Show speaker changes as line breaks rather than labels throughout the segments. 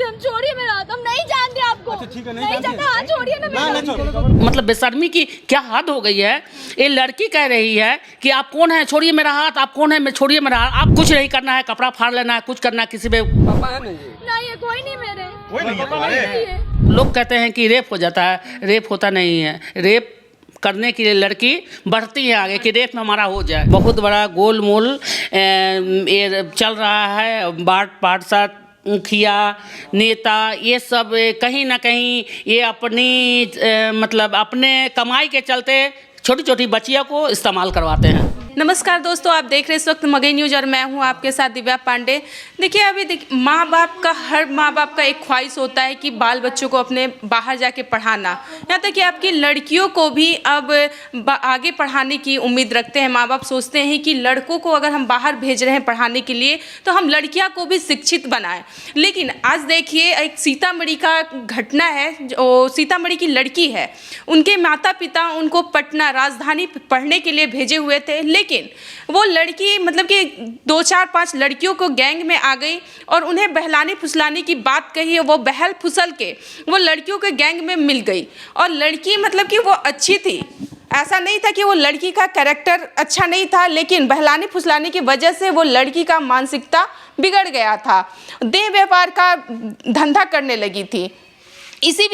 कसम छोड़िए मेरा हाथ, हम नहीं जानते आपको।
अच्छा ठीक है,
नहीं जानते, हाथ छोड़िए ना मेरा।
मतलब बेशर्मी की क्या हद हो गई है। ये लड़की कह रही है कि आप कौन है, छोड़िए मेरा हाथ, आप कौन है, मैं छोड़िए मेरा हाथ, आप कुछ नहीं करना है, कपड़ा फाड़ लेना है, कुछ करना है, किसी पे
पापा है नहीं,
नहीं है, कोई नहीं मेरे,
कोई नहीं है
पापा
तुम्हारे?
नहीं है।
लोग कहते हैं कि रेप हो जाता है, रेप होता नहीं है। रेप करने के लिए लड़की बढ़ती है आगे कि रेप में हमारा हो जाए। बहुत बड़ा गोलमोल ये चल रहा है, बाट पार्षद, मुखिया, नेता, ये सब कहीं ना कहीं ये अपनी मतलब अपने कमाई के चलते छोटी छोटी बच्चियों को इस्तेमाल करवाते हैं।
नमस्कार दोस्तों, आप देख रहे हैं इस वक्त मगही न्यूज़ और मैं हूं आपके साथ दिव्या पांडे। देखिए अभी माँ बाप का, हर माँ बाप का एक ख्वाहिश होता है कि बाल बच्चों को अपने बाहर जाके पढ़ाना। यहाँ तक कि आपकी लड़कियों को भी अब आगे पढ़ाने की उम्मीद रखते हैं। माँ बाप सोचते हैं कि लड़कों को अगर हम बाहर भेज रहे हैं पढ़ाने के लिए तो हम लड़कियाँ को भी शिक्षित बनाएं। लेकिन आज देखिए एक सीतामढ़ी का घटना है, जो सीतामढ़ी की लड़की है, उनके माता पिता उनको पटना राजधानी पढ़ने के लिए भेजे हुए थे, लेकिन वो लड़की मतलब कि 2-4-5 लड़कियों को गैंग में आ गई और उन्हें बहलाने फुसलाने की बात कही। वो बहल फुसल के वो लड़कियों के गैंग में मिल गई और लड़की मतलब कि वो अच्छी थी, ऐसा नहीं था कि वो लड़की का कैरेक्टर अच्छा नहीं था, लेकिन बहलाने फुसलाने की वजह से वो लड़की का मानसिकता बिगड़ गया था, देह व्यापार का धंधा करने लगी थी। इसी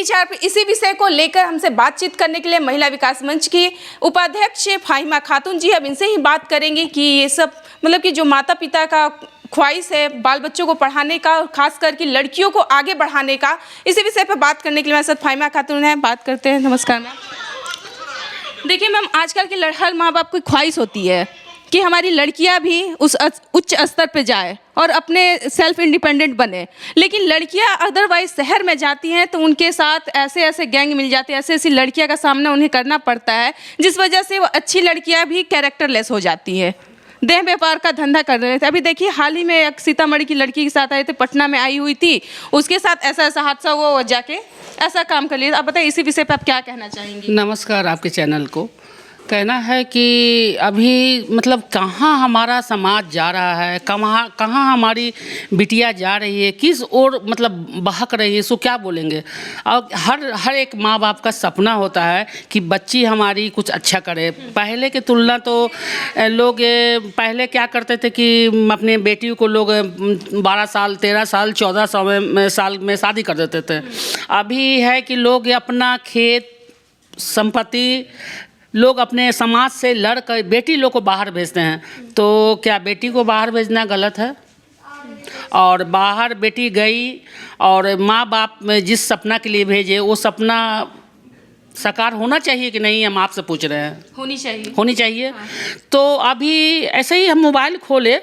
विषय को लेकर हमसे बातचीत करने के लिए महिला विकास मंच की उपाध्यक्ष फाहिमा खातून जी, अब इनसे ही बात करेंगे कि ये सब मतलब कि जो माता पिता का ख्वाहिश है बाल बच्चों को पढ़ाने का, खास करके लड़कियों को आगे बढ़ाने का, इसी विषय पर बात करने के लिए मेरे साथ फाहिमा खातून है। बात करते हैं। नमस्कार मैम। देखिए मैम, आजकल के हर माँ बाप की ख्वाहिश होती है कि हमारी लड़कियां भी उस उच्च स्तर पे जाए और अपने सेल्फ इंडिपेंडेंट बने, लेकिन लड़कियां अदरवाइज शहर में जाती हैं तो उनके साथ ऐसे ऐसे गैंग मिल जाते हैं, ऐसे ऐसी लड़कियां का सामना उन्हें करना पड़ता है, जिस वजह से वो अच्छी लड़कियां भी कैरेक्टरलेस हो जाती हैं, देह व्यापार का धंधा कर रहे थे। अभी देखिए हाल ही में एक सीतामढ़ी की लड़की के साथ आए थे, पटना में आई हुई थी, उसके साथ ऐसा ऐसा हादसा हुआ, वो जाके ऐसा काम कर लिया। आप बताइए इसी विषय पर आप क्या कहना चाहेंगी?
नमस्कार, आपके चैनल को कहना है कि अभी मतलब कहाँ हमारा समाज जा रहा है, कहाँ हमारी बिटिया जा रही है, किस ओर मतलब बहक रही है, सो क्या बोलेंगे। और हर एक माँ बाप का सपना होता है कि बच्ची हमारी कुछ अच्छा करे। पहले की तुलना तो लोग पहले क्या करते थे कि अपने बेटियों को लोग 12 साल 13 साल 14 साल में शादी कर देते थे। अभी है कि लोग अपना खेत संपत्ति लोग अपने समाज से लड़ कर बेटी लोग को बाहर भेजते हैं। तो क्या बेटी को बाहर भेजना गलत है? और बाहर बेटी गई और माँ बाप जिस सपना के लिए भेजे वो सपना साकार होना चाहिए कि नहीं, हम आपसे पूछ रहे हैं। होनी चाहिए। हाँ। तो अभी ऐसे ही हम मोबाइल खोले,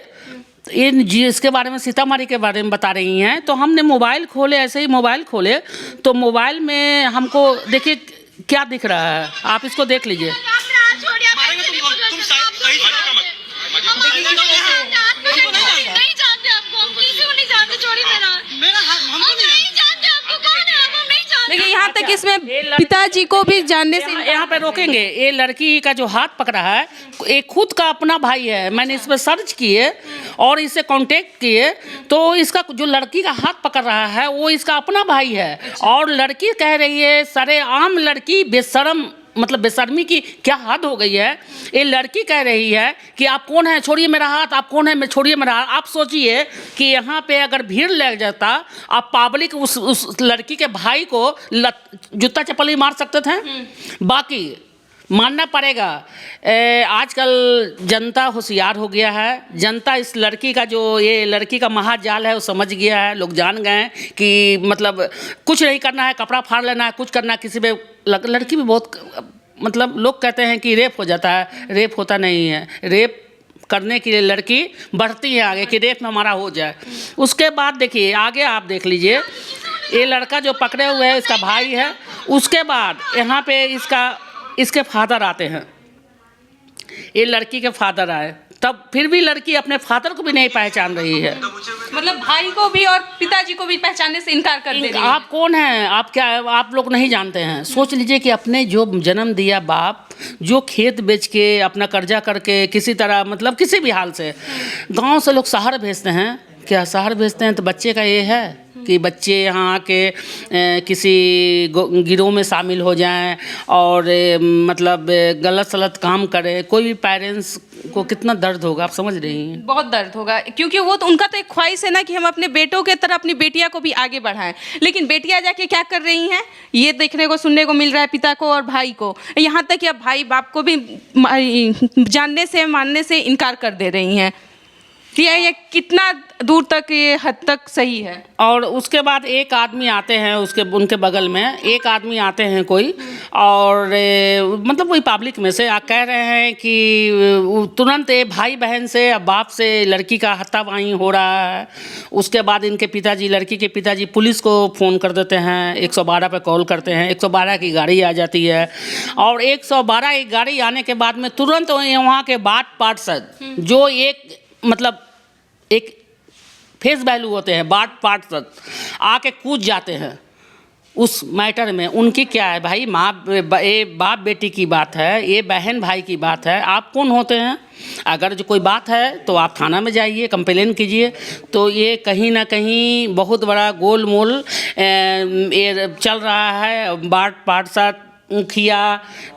इसके बारे में सीतामढ़ी के बारे में बता रही हैं, तो हमने मोबाइल खोले, ऐसे ही मोबाइल खोले तो मोबाइल में हमको देखिए क्या दिख रहा है, आप इसको देख लीजिए।
देखिए यहाँ तक इसमें पिताजी को भी जानने से
यहाँ पे रोकेंगे। ये लड़की का जो हाथ पकड़ा है ये खुद का अपना भाई है। मैंने इस पर सर्च किए और इसे कांटेक्ट किए तो इसका जो लड़की का हाथ पकड़ रहा है वो इसका अपना भाई है। और लड़की कह रही है सरेआम लड़की बेशर्म, मतलब बेशर्मी की क्या हद हो गई है। ये लड़की कह रही है कि आप कौन है, छोड़िए मेरा हाथ, आप कौन है, मैं छोड़िए मेरा हाथ। आप सोचिए कि यहाँ पे अगर भीड़ लग जाता, आप पब्लिक उस लड़की के भाई को जूता चप्पल ही मार सकते थे। बाकी मानना पड़ेगा आजकल जनता होशियार हो गया है। जनता इस लड़की का जो ये लड़की का महाजाल है वो समझ गया है। लोग जान गए हैं कि मतलब कुछ नहीं करना है, कपड़ा फाड़ लेना है, कुछ करना है, किसी पे लड़की भी बहुत मतलब लोग कहते हैं कि रेप हो जाता है, रेप होता नहीं है। रेप करने के लिए लड़की बढ़ती है आगे कि रेप में हमारा हो जाए। उसके बाद देखिए आगे आप देख लीजिए, ये लड़का जो पकड़े हुए है इसका भाई है। उसके बाद यहाँ पे इसके फादर आते हैं, ये लड़की के फादर आए, तब फिर भी लड़की अपने फादर को भी नहीं पहचान रही है।
मतलब भाई को भी और पिताजी को भी पहचानने से इनकार कर दे रही है।
आप कौन हैं, आप क्या, आप लोग नहीं जानते हैं। सोच लीजिए कि अपने जो जन्म दिया बाप, जो खेत बेच के अपना कर्जा करके किसी तरह मतलब किसी भी हाल से गांव से लोग शहर भेजते हैं। क्या शहर भेजते हैं तो बच्चे का ये है कि बच्चे यहाँ आके किसी गिरोह में शामिल हो जाएं और मतलब गलत सलत काम करें। कोई भी पेरेंट्स को कितना दर्द होगा, आप समझ रही हैं?
बहुत दर्द होगा, क्योंकि वो तो उनका तो एक ख्वाहिश है ना कि हम अपने बेटों के तरह अपनी बेटियां को भी आगे बढ़ाएं, लेकिन बेटियां जाके क्या कर रही हैं, ये देखने को सुनने को मिल रहा है पिता को और भाई को, यहाँ तक कि अब भाई बाप को भी जानने से मानने से इनकार कर दे रही हैं। ये कितना दूर तक ये हद तक सही है?
और उसके बाद एक आदमी आते हैं उनके बगल में एक आदमी आते हैं कोई, और मतलब वही पब्लिक में से कह रहे हैं कि तुरंत भाई बहन से बाप से लड़की का हाथापाई हो रहा है। उसके बाद इनके पिताजी, लड़की के पिताजी पुलिस को फ़ोन कर देते हैं, 112 पे कॉल करते हैं, 112 की गाड़ी आ जाती है, और 112 की गाड़ी आने के बाद में तुरंत वहाँ के बाट पार्षद जो एक मतलब एक फेस वैल्यू होते हैं, बाट पार्षद आके कूद जाते हैं उस मैटर में। उनकी क्या है भाई, ये बाप बेटी की बात है, ये बहन भाई की बात है, आप कौन होते हैं? अगर जो कोई बात है तो आप थाना में जाइए, कंप्लेन कीजिए। तो ये कहीं ना कहीं बहुत बड़ा गोलमोल ये चल रहा है। बाट पार्षद, मुखिया,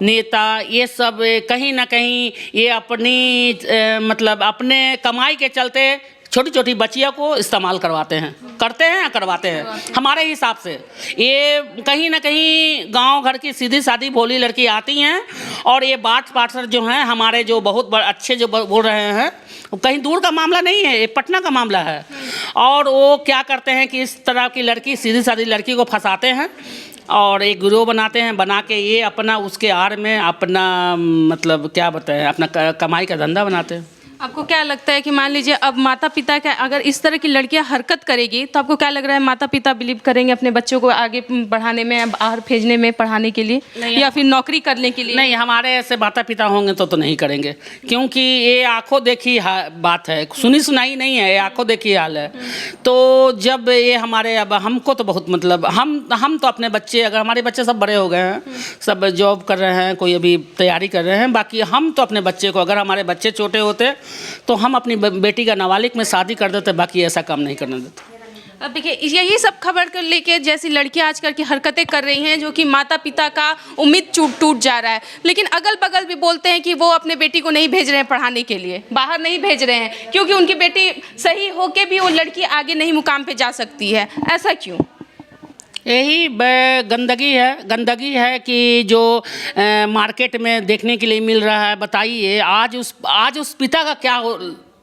नेता, ये सब कहीं ना कहीं ये अपनी मतलब अपने कमाई के चलते छोटी छोटी बच्चियों को इस्तेमाल करवाते हैं, करते हैं या करवाते हैं हमारे हिसाब से। ये कहीं ना कहीं गांव घर की सीधी सादी भोली लड़की आती हैं, और ये बाट पार्षद जो हैं हमारे, जो बहुत अच्छे जो बोल रहे हैं, कहीं दूर का मामला नहीं है, ये पटना का मामला है। और वो क्या करते हैं कि इस तरह की लड़की, सीधी सादी लड़की को फंसाते हैं और एक गिरोह बनाते हैं, बना के ये अपना उसके आड़ में अपना मतलब क्या बताएं, अपना कमाई का धंधा बनाते हैं।
आपको क्या लगता है कि मान लीजिए अब माता पिता का अगर इस तरह की लड़कियां हरकत करेगी तो आपको क्या लग रहा है, माता पिता बिलीव करेंगे अपने बच्चों को आगे बढ़ाने में, बाहर भेजने में, पढ़ाने के लिए, या फिर नौकरी करने के लिए?
नहीं, हमारे ऐसे माता पिता होंगे तो नहीं करेंगे, क्योंकि ये आंखों देखी बात है, सुनी सुनाई नहीं है, ये आंखों देखी हाल है। तो जब ये हमारे, अब हमको तो बहुत मतलब हम तो अपने बच्चे, अगर हमारे बच्चे सब बड़े हो गए हैं, सब जॉब कर रहे हैं, कोई अभी तैयारी कर रहे हैं, बाकी हम तो अपने बच्चे को, अगर हमारे बच्चे छोटे होते तो हम अपनी बेटी का नाबालिग में शादी कर देते, बाकी ऐसा काम नहीं करने देते।
अब देखिए, यही सब खबर कर लेके जैसी लड़कियां आजकल की हरकतें कर रही हैं, जो कि माता पिता का उम्मीद टूट जा रहा है, लेकिन अगल बगल भी बोलते हैं कि वो अपने बेटी को नहीं भेज रहे हैं पढ़ाने के लिए, बाहर नहीं भेज रहे हैं, क्योंकि उनकी बेटी सही होके भी वो लड़की आगे नहीं मुकाम पे जा सकती है। ऐसा क्यों?
यही गंदगी है कि जो मार्केट में देखने के लिए मिल रहा है। बताइए आज उस पिता का क्या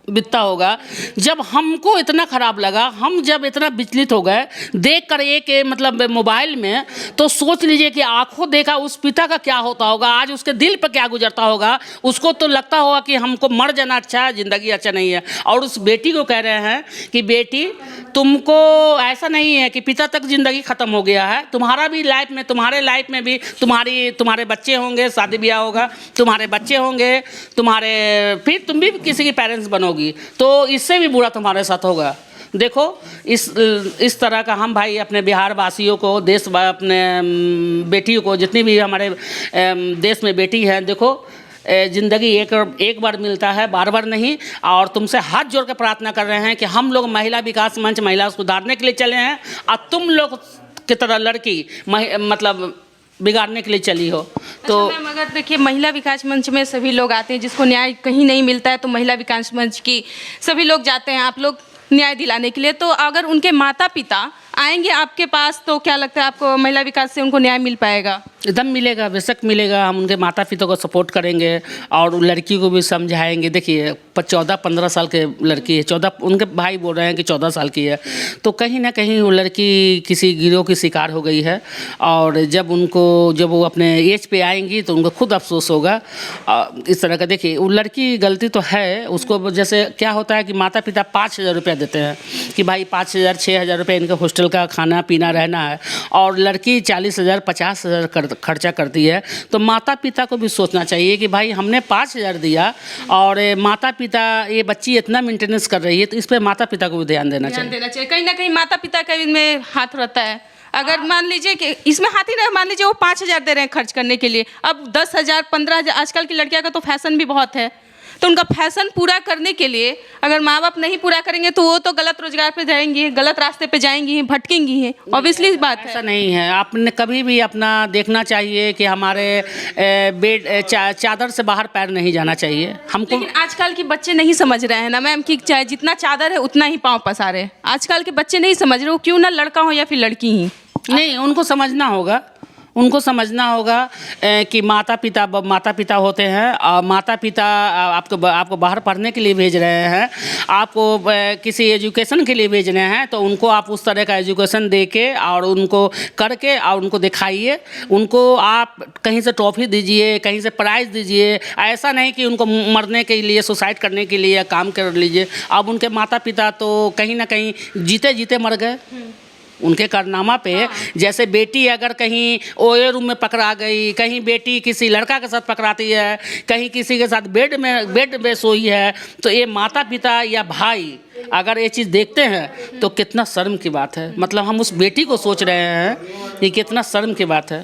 बीतता होगा, जब हमको इतना ख़राब लगा, हम जब इतना विचलित हो गए देखकर एक मतलब मोबाइल में, तो सोच लीजिए कि आंखों देखा उस पिता का क्या होता होगा, आज उसके दिल पर क्या गुजरता होगा। उसको तो लगता होगा कि हमको मर जाना अच्छा है, ज़िंदगी अच्छा नहीं है। और उस बेटी को कह रहे हैं कि बेटी तुमको ऐसा नहीं है कि पिता तक ज़िंदगी ख़त्म हो गया है, तुम्हारा भी लाइफ में, तुम्हारे लाइफ में भी तुम्हारे बच्चे होंगे, शादी ब्याह होगा, तुम्हारे बच्चे होंगे, फिर तुम भी किसी की पेरेंट्स बनोगी, तो इससे भी बुरा तुम्हारे साथ होगा। देखो इस तरह का हम भाई अपने बिहार वासियों को, अपने बेटियों को, जितनी भी हमारे देश में बेटी है, देखो ज़िंदगी एक बार मिलता है, बार बार नहीं। और तुमसे हाथ जोड़ के प्रार्थना कर रहे हैं कि हम लोग महिला विकास मंच महिला सुधारने के लिए चले हैं, और तुम लोग की तरह लड़की मतलब बिगाड़ने के लिए चली हो। तो
मैम, अगर देखिए महिला विकास मंच में सभी लोग आते हैं, जिसको न्याय कहीं नहीं मिलता है तो महिला विकास मंच की सभी लोग जाते हैं, आप लोग न्याय दिलाने के लिए। तो अगर उनके माता पिता आएंगे आपके पास, तो क्या लगता है आपको महिला विकास से उनको न्याय मिल पाएगा?
एकदम मिलेगा, बेशक मिलेगा। हम उनके माता पिता को सपोर्ट करेंगे और लड़की को भी समझाएंगे। देखिए 14-15 साल के लड़की है, 14, उनके भाई बोल रहे हैं कि 14 साल की है, तो कहीं ना कहीं वो लड़की किसी गिरोह की शिकार हो गई है। और जब वो अपने एज पे आएंगी तो उनको खुद अफसोस होगा। इस तरह का देखिए, वो लड़की गलती तो है, उसको जैसे क्या होता है कि माता पिता 5,000 रुपया देते हैं कि भाई 5,000 6,000 रुपये इनके हॉस्टल का खाना पीना रहना है, और लड़की 40,000 50,000 खर्चा करती है। तो माता पिता को भी सोचना चाहिए कि भाई हमने 5,000 दिया और माता पिता, ये बच्ची इतना मेंटेनेंस कर रही है, तो इस पर माता पिता को भी ध्यान देना चाहिए।
कहीं ना कहीं माता पिता का इनमें हाथ रहता है। अगर मान लीजिए कि इसमें हाथ ही ना, मान लीजिए वो 5,000 दे रहे हैं खर्च करने के लिए, अब 10,000 15,000, आजकल की लड़कियां का तो फैशन भी बहुत है, तो उनका फैशन पूरा करने के लिए अगर माँ बाप नहीं पूरा करेंगे तो वो तो गलत रोजगार पे जाएंगी, गलत रास्ते पे जाएंगी, भटकेंगी हैं। ऑब्वियसली बात है।
ऐसा नहीं है, आपने कभी भी अपना देखना चाहिए कि हमारे बेड चादर से बाहर पैर नहीं जाना चाहिए हमको।
लेकिन आजकल के बच्चे नहीं समझ रहे हैं ना मैम कि चाहे जितना चादर है उतना ही पाँव पसारे। आजकल के बच्चे नहीं समझ रहे, वो क्यों ना लड़का हो या फिर लड़की ही।
नहीं, उनको समझना होगा, उनको समझना होगा कि माता पिता होते हैं और माता पिता आपको बाहर पढ़ने के लिए भेज रहे हैं, आपको किसी एजुकेशन के लिए भेज रहे हैं, तो उनको आप उस तरह का एजुकेशन दे के और उनको करके और उनको दिखाइए। उनको आप कहीं से ट्रॉफी दीजिए, कहीं से प्राइज़ दीजिए। ऐसा नहीं कि उनको मरने के लिए, सुसाइड करने के लिए काम कर लीजिए। अब उनके माता पिता तो कहीं ना कहीं जीते जीते मर गए उनके कारनामा पे। जैसे बेटी अगर कहीं ओए रूम में पकड़ा गई, कहीं बेटी किसी लड़का के साथ पकड़ाती है, कहीं किसी के साथ बेड में सोई है, तो ये माता पिता या भाई अगर ये चीज़ देखते हैं तो कितना शर्म की बात है। मतलब हम उस बेटी को सोच रहे हैं, ये कितना शर्म की बात है।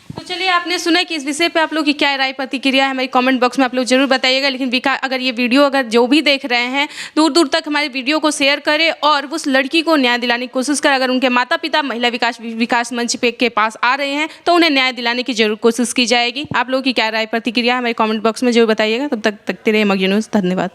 तो चलिए, आपने सुना कि इस विषय पे आप लोग की क्या राय प्रतिक्रिया है, हमारी कमेंट बॉक्स में आप लोग जरूर बताइएगा। लेकिन अगर ये वीडियो अगर जो भी देख रहे हैं दूर दूर तक हमारी वीडियो को शेयर करें और उस लड़की को न्याय दिलाने की कोशिश करें। अगर उनके माता पिता महिला विकास मंच पे के पास आ रहे हैं तो उन्हें न्याय दिलाने की जरूर कोशिश की जाएगी। आप लोगों की क्या राय प्रतिक्रिया हमारे कॉमेंट बॉक्स में जरूर बताइएगा। तब तक देखते रहिए मगही न्यूज़। धन्यवाद।